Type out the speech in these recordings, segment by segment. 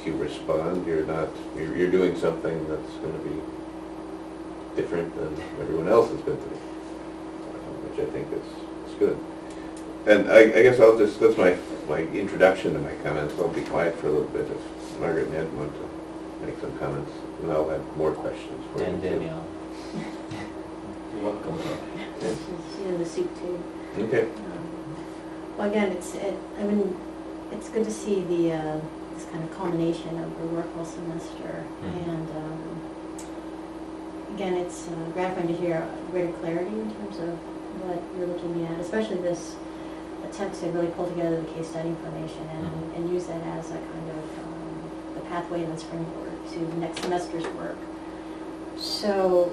you respond, you're doing something that's going to be different than everyone else has been doing, which I think is good. And I guess that's my introduction to my comments. I'll be quiet for a little bit if Margaret and Ed want to make some comments, and I'll have more questions for you. And Danielle. You're welcome. She's in the seat too. Okay. Well, again, it's good to see this kind of culmination of the work all semester, and again, it's gratifying to hear greater clarity in terms of what you're looking at, especially this attempt to really pull together the case study information and use that as a kind of the pathway and the springboard to next semester's work. So,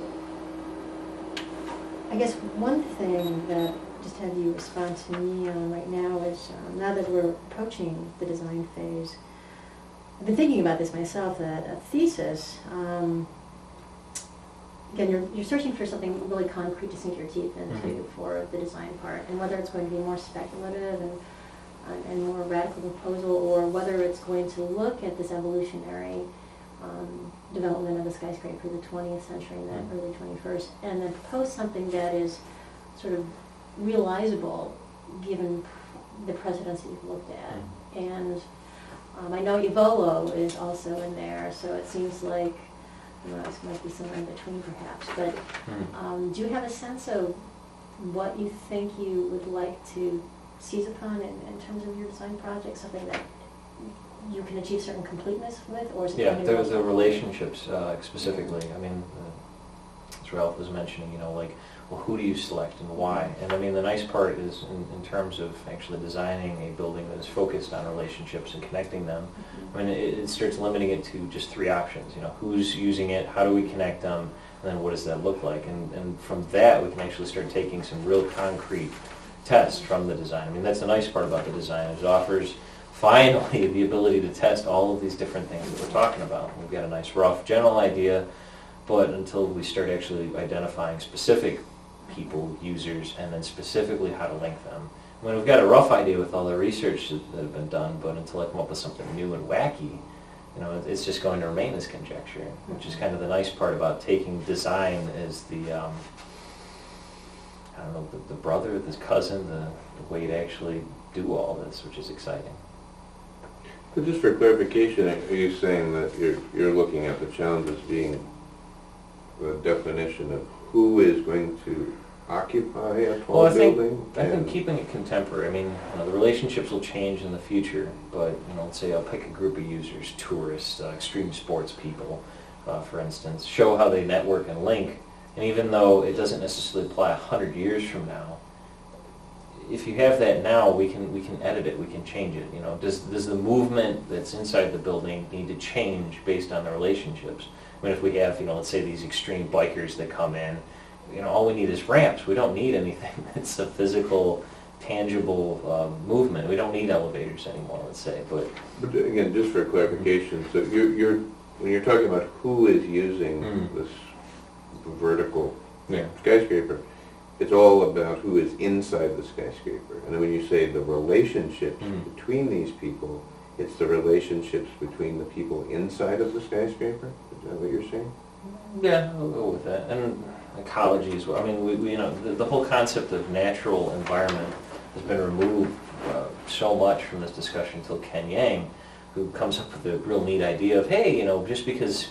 I guess one thing that just have you respond to me on right now is, now that we're approaching the design phase, I've been thinking about this myself, that a thesis, again, you're searching for something really concrete to sink your teeth into for the design part, and whether it's going to be more speculative and more radical proposal, or whether it's going to look at this evolutionary development of the skyscraper, the 20th century and then early 21st, and then propose something that is sort of realizable given the precedents that you've looked at. And I know Evolo is also in there, so it seems like this might be somewhere in between perhaps, but do you have a sense of what you think you would like to seize upon in terms of your design project, something that you can achieve certain completeness with, or is it going to there's the relationships specifically. I mean, as Ralph was mentioning, like, well, who do you select and why? And I mean, the nice part is in terms of actually designing a building that is focused on relationships and connecting them. I mean, it starts limiting it to just three options. Who's using it, how do we connect them, and then what does that look like? And from that, we can actually start taking some real concrete tests from the design. I mean, that's the nice part about the design. It offers finally the ability to test all of these different things that we're talking about. We've got a nice rough general idea, but until we start actually identifying specific people, users, and then specifically how to link them. I mean, we've got a rough idea with all the research that have been done, but until I come up with something new and wacky, it's just going to remain as conjecture, which is kind of the nice part about taking design as the, the brother, the cousin, the way to actually do all this, which is exciting. But just for clarification, are you saying that you're looking at the challenge as being the definition of who is going to occupy a tall building? I think keeping it contemporary. I mean, the relationships will change in the future, but let's say I'll pick a group of users, tourists, extreme sports people, for instance, show how they network and link, and even though it doesn't necessarily apply 100 years from now, if you have that now, we can edit it, we can change it. Does the movement that's inside the building need to change based on the relationships? I mean, if we have, let's say these extreme bikers that come in, all we need is ramps. We don't need anything that's a physical, tangible movement. We don't need elevators anymore, let's say. But again, just for clarification, so when you're talking about who is using this vertical skyscraper, it's all about who is inside the skyscraper. And then when you say the relationships between these people, it's the relationships between the people inside of the skyscraper? Is that what you're saying? Yeah, I'll go with that. And ecology as well. I mean, the whole concept of natural environment has been removed so much from this discussion until Ken Yang, who comes up with a real neat idea of, hey, just because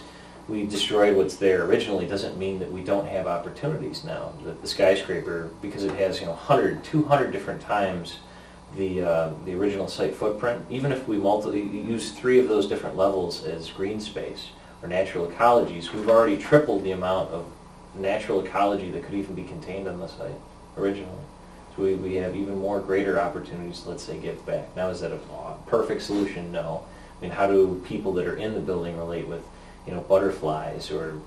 we destroyed what's there originally doesn't mean that we don't have opportunities now. The skyscraper, because it has 100, 200 different times the original site footprint, even if we use 3 of those different levels as green space or natural ecologies, we've already tripled the amount of natural ecology that could even be contained on the site originally. So we have even more greater opportunities to, let's say, give back. Now, is that a perfect solution? No. I mean, how do people that are in the building relate with butterflies or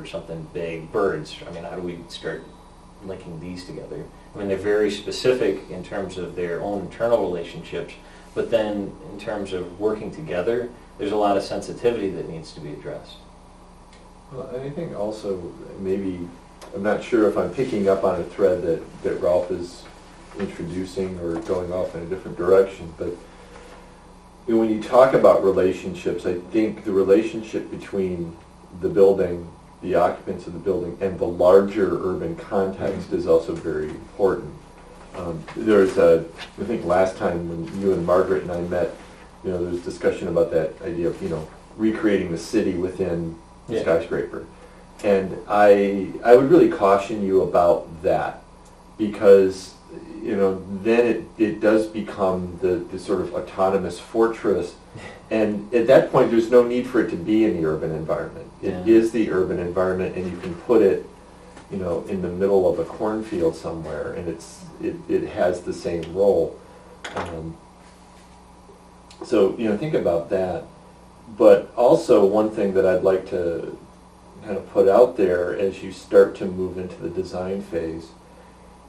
something big, birds? I mean, how do we start linking these together? I mean, they're very specific in terms of their own internal relationships, but then in terms of working together, there's a lot of sensitivity that needs to be addressed. Well, I think also, maybe, I'm not sure if I'm picking up on a thread that Ralph is introducing or going off in a different direction, but when you talk about relationships, I think the relationship between the building, the occupants of the building, and the larger urban context is also very important. I think last time when you and Margaret and I met, there was discussion about that idea of, recreating the city within Skyscraper. And I would really caution you about that, because then it does become the sort of autonomous fortress, and at that point there's no need for it to be in the urban environment. It is the urban environment, and you can put it in the middle of a cornfield somewhere, and it has the same role. So think about that. But also one thing that I'd like to kind of put out there as you start to move into the design phase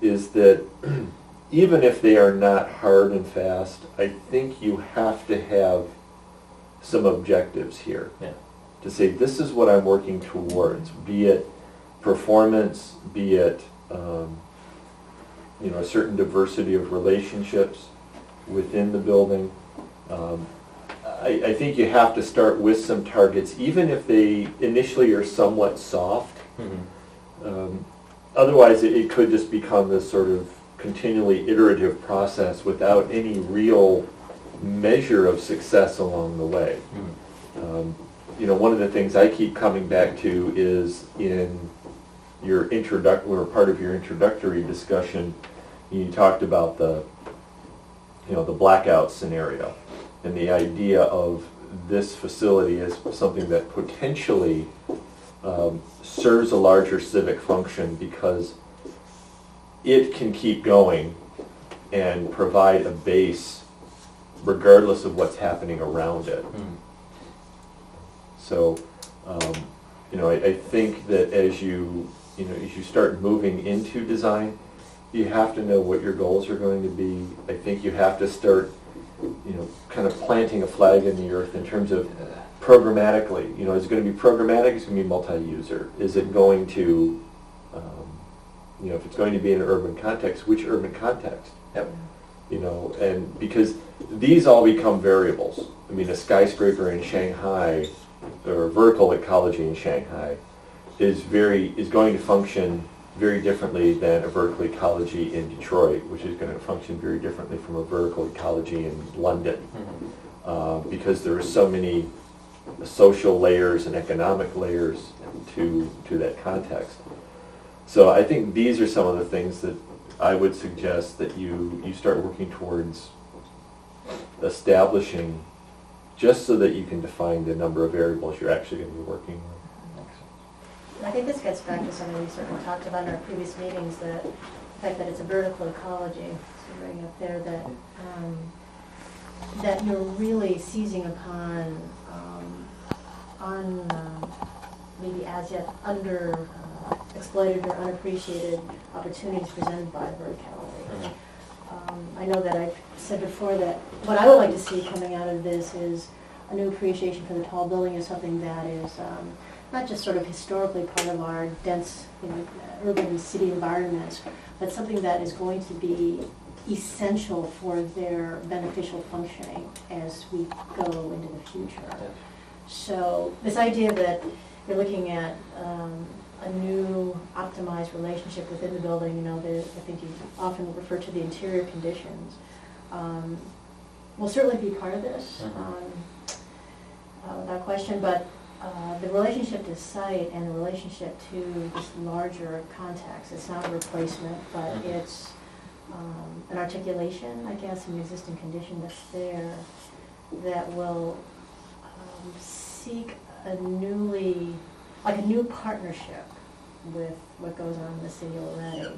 is that even if they are not hard and fast, I think you have to have some objectives here. Yeah. To say, this is what I'm working towards, be it performance, be it a certain diversity of relationships within the building. I think you have to start with some targets, even if they initially are somewhat soft. Mm-hmm. Otherwise, it could just become this sort of continually iterative process without any real measure of success along the way. Mm-hmm. One of the things I keep coming back to is in your part of your introductory discussion, you talked about the blackout scenario, and the idea of this facility as something that potentially serves a larger civic function because it can keep going and provide a base regardless of what's happening around it. Mm. So, I think that as you start moving into design, you have to know what your goals are going to be. I think you have to start, kind of planting a flag in the earth in terms of programmatically. Is it going to be programmatic? Is it going to be multi-user? Is it going to, if it's going to be in an urban context, which urban context? Yep. And because these all become variables. I mean, a skyscraper in Shanghai or vertical ecology in Shanghai is going to function very differently than a vertical ecology in Detroit, which is going to function very differently from a vertical ecology in London, mm-hmm. Because there are so many social layers and economic layers to that context. So I think these are some of the things that I would suggest that you start working towards establishing, just so that you can define the number of variables you're actually going to be working with. I think this gets back to something we certainly talked about in our previous meetings, the fact that it's a vertical ecology, so bring up there that you're really seizing upon maybe as yet under exploited or unappreciated opportunities presented by verticality. I know that I've said before that what I would like to see coming out of this is a new appreciation for the tall building as something that is not just sort of historically part of our dense urban city environments, but something that is going to be essential for their beneficial functioning as we go into the future. Yes. So this idea that you're looking at a new optimized relationship within the building, I think you often refer to the interior conditions, will certainly be part of this, without question, but the relationship to site and the relationship to this larger context, it's not a replacement, but it's an articulation, I guess, an existing condition that's there that will seek a new partnership with what goes on in the city already.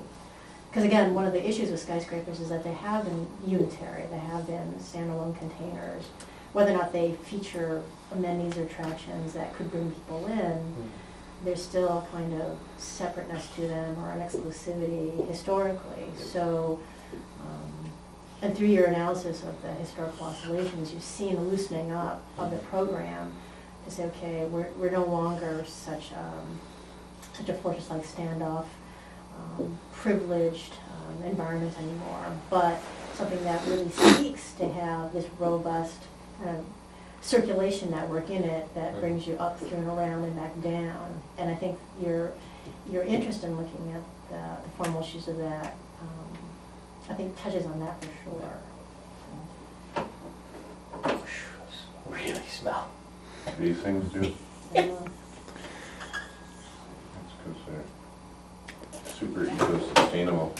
Because again, one of the issues with skyscrapers is that they have been unitary, they have been standalone containers. Whether or not they feature amenities or attractions that could bring people in, there's still a kind of separateness to them or an exclusivity historically. So, and through your analysis of the historical oscillations, you've seen a loosening up of the program to say, okay, we're no longer such a fortress-like standoff, privileged environment anymore, but something that really seeks to have this robust circulation network in it that brings you up through and around and back down. And I think your interest in looking at the formal issues of that, I think touches on that for sure. Really smell. These things do. Yeah. That's because they're super eco-sustainable.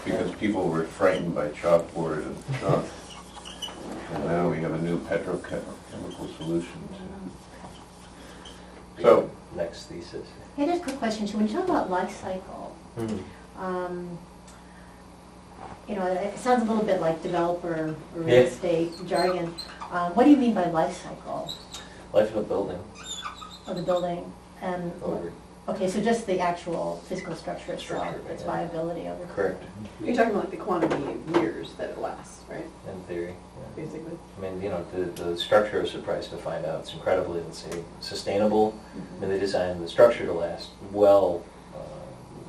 Because people were frightened by chalkboard and chalk. And now we have a new petrochemical solution. So, Next thesis. Hey, just a quick question. So when you talk about life cycle, you know, it sounds a little bit like developer or real estate jargon. What do you mean by life cycle Life of a building. of the building? And okay, so just the actual physical structure itself, its viability over. Correct. You're talking about like the quantity of years that it lasts, right? In theory, yeah. Basically. I mean, you know, the structure, I was surprised to find out, it's incredibly, let's say, sustainable. I mean, they designed the structure to last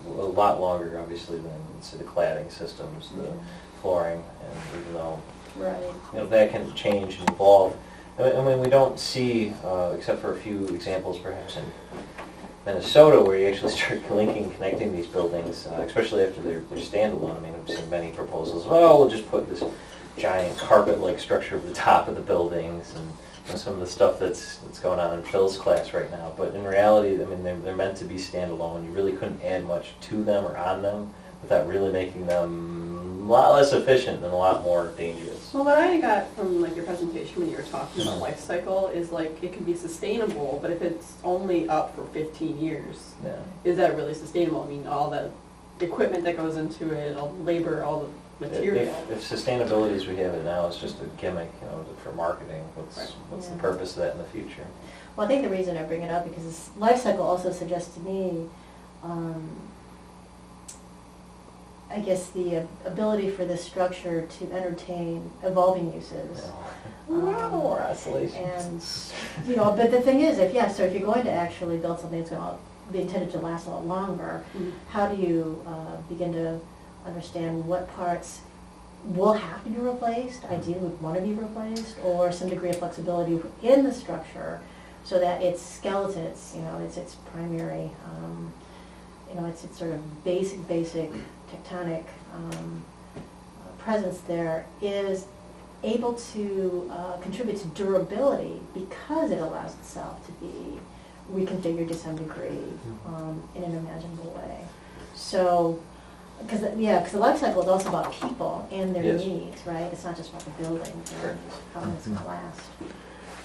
a lot longer, obviously, than, say, the cladding systems, the flooring, and even though, you know, that can change and evolve. I mean, we don't see, except for a few examples, perhaps, in Minnesota, where you actually start connecting these buildings, especially after they're standalone. I mean, I've seen many proposals, oh, we'll just put this giant carpet-like structure over the top of the buildings, and you know, some of the stuff that's going on in Phil's class right now. But in reality, I mean, they're meant to be standalone. You really couldn't add much to them or on them without really making them a lot less efficient and a lot more dangerous. Well, what I got from like your presentation when you were talking about life cycle is like it can be sustainable, but if it's only up for 15 years, is that really sustainable? I mean, all the equipment that goes into it, all the labor, all the material. If sustainability as we have it now is just a gimmick, you know, for marketing, what's the purpose of that in the future? Well, I think the reason I bring it up because life cycle also suggests to me, I guess, the ability for this structure to entertain evolving uses. More oscillations. And, you know, but the thing is, if you're going to actually build something that's going to be intended to last a lot longer, how do you begin to understand what parts will have to be replaced, ideally would want to be replaced, or some degree of flexibility in the structure so that its skeleton, its primary, its sort of basic tectonic presence there is able to contribute to durability because it allows itself to be reconfigured to some degree in an imaginable way. So, because the life cycle is also about people and their needs, right? It's not just about the building or how it's going to last.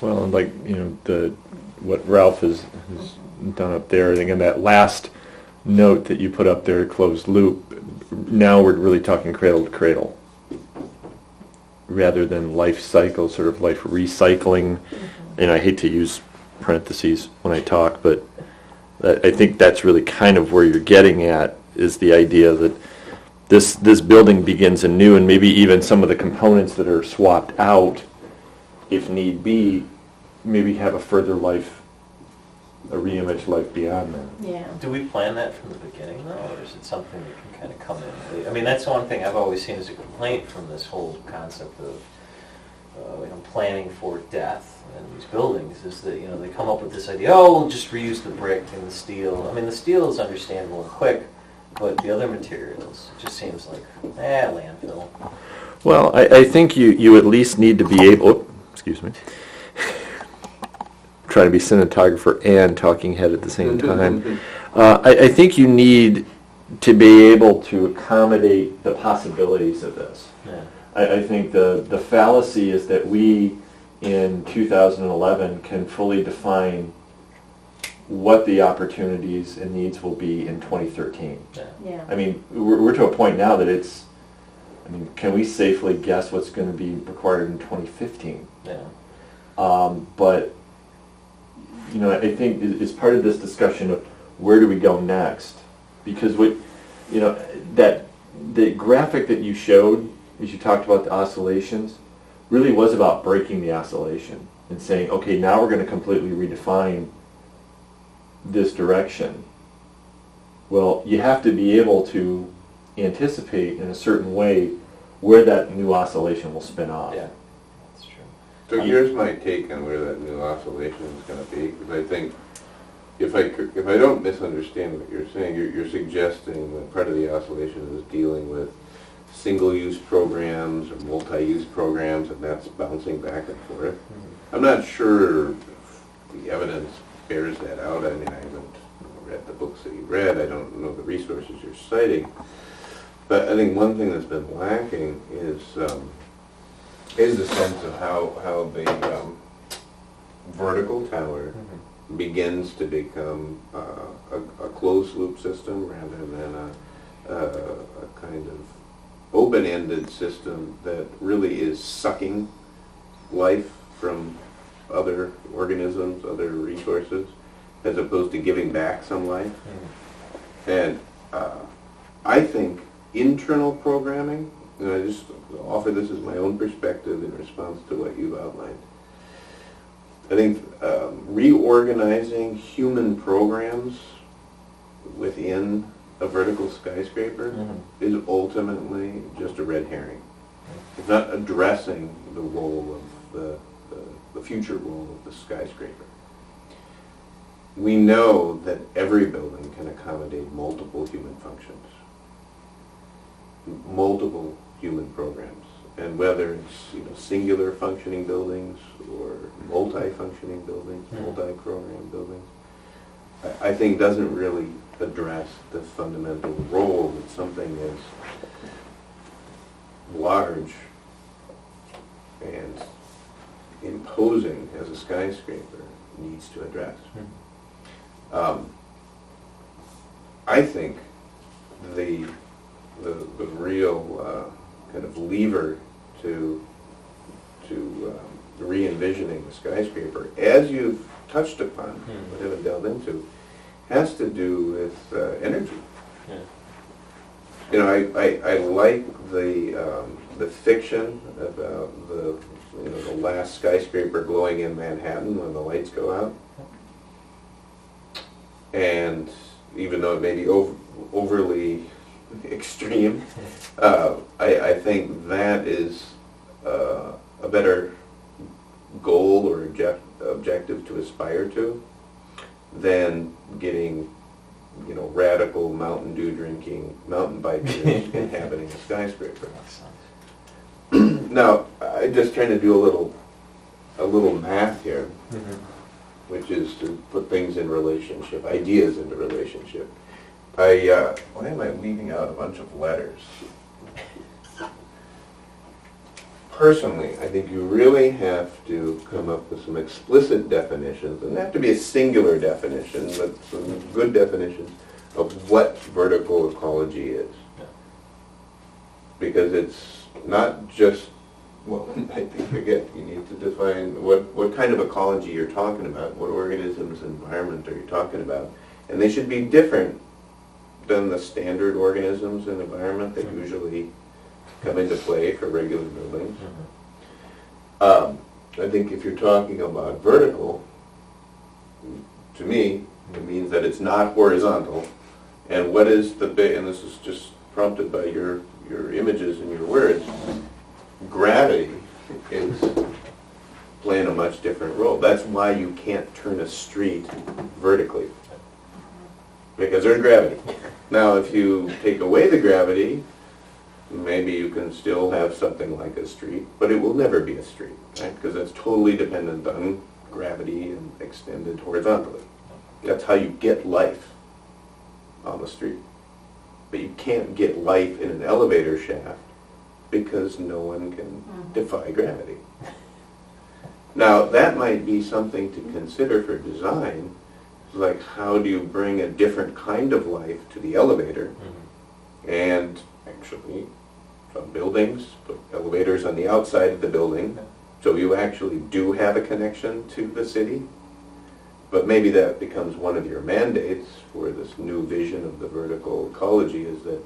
Well, and like, you know, what Ralph has done up there, I think in that last note that you put up there, closed loop, now we're really talking cradle to cradle rather than life cycle, sort of life recycling. And I hate to use parentheses when I talk, but I think that's really kind of where you're getting at, is the idea that this building begins anew, and maybe even some of the components that are swapped out, if need be, maybe have a further life, a re-imaged life beyond that. Yeah. Do we plan that from the beginning, though, or is it something that can kind of come in? I mean, that's one thing I've always seen as a complaint from this whole concept of planning for death in these buildings, is that, you know, they come up with this idea, oh, we'll just reuse the brick and the steel. I mean, the steel is understandable and quick, but the other materials, it just seems like, landfill. Well, I think you at least need to be able, excuse me, trying to be cinematographer and talking head at the same time. I think you need to be able to accommodate the possibilities of this. Yeah. I think the fallacy is that we, in 2011, can fully define what the opportunities and needs will be in 2013. Yeah. I mean, we're to a point now that it's, I mean, can we safely guess what's going to be required in 2015? Yeah. But, you know, I think it's part of this discussion of where do we go next? Because that the graphic that you showed, as you talked about the oscillations, really was about breaking the oscillation and saying, okay, now we're going to completely redefine this direction. Well, you have to be able to anticipate in a certain way where that new oscillation will spin off. Yeah. So here's my take on where that new oscillation is going to be, because I think if I don't misunderstand what you're saying, you're suggesting that part of the oscillation is dealing with single-use programs or multi-use programs, and that's bouncing back and forth. I'm not sure if the evidence bears that out. I mean, I haven't read the books that you've read. I don't know the resources you're citing. But I think one thing that's been lacking is the sense of how the vertical tower begins to become a closed-loop system rather than a kind of open-ended system that really is sucking life from other organisms, other resources, as opposed to giving back some life. And I think internal programming, and I just offer this as my own perspective in response to what you've outlined, I think reorganizing human programs within a vertical skyscraper is ultimately just a red herring. It's not addressing the role of the future role of the skyscraper. We know that every building can accommodate multiple human functions, multiple human programs, and whether it's singular functioning buildings or multi-functioning buildings, multi-program buildings, I think doesn't really address the fundamental role that something as large and imposing as a skyscraper needs to address. I think the real kind of lever to re-envisioning the skyscraper, as you've touched upon, but haven't delved into, has to do with energy. I like the fiction about the last skyscraper glowing in Manhattan when the lights go out. And even though it may be overly extreme, I think that is a better goal or objective to aspire to than getting radical Mountain Dew drinking mountain bikers inhabiting a skyscraper. Now, I'm just trying to do a little math here, which is to put things in relationship, ideas into relationship. Why am I leaving out a bunch of letters? Personally, I think you really have to come up with some explicit definitions, and they have to be a singular definition, but some good definitions of what vertical ecology is. Because it's not just, I think again, you need to define what kind of ecology you're talking about, what organisms, environment are you talking about, and they should be different than the standard organisms and environment that usually come into play for regular buildings. I think if you're talking about vertical, to me, it means that it's not horizontal. And what is and this is just prompted by your images and your words, gravity is playing a much different role. That's why you can't turn a street vertically, because there's gravity. Now, if you take away the gravity, maybe you can still have something like a street, but it will never be a street, right? Because it's totally dependent on gravity and extended horizontally. That's how you get life on the street. But you can't get life in an elevator shaft because no one can defy gravity. Now, that might be something to consider for design, like how do you bring a different kind of life to the elevator, and actually some buildings put elevators on the outside of the building, so you actually do have a connection to the city. But maybe that becomes one of your mandates for this new vision of the vertical ecology, is that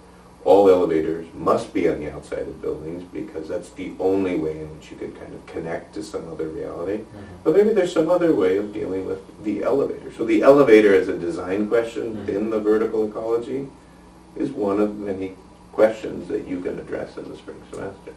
all elevators must be on the outside of buildings because that's the only way in which you could kind of connect to some other reality. But maybe there's some other way of dealing with the elevator. So the elevator as a design question within the vertical ecology is one of many questions that you can address in the spring semester.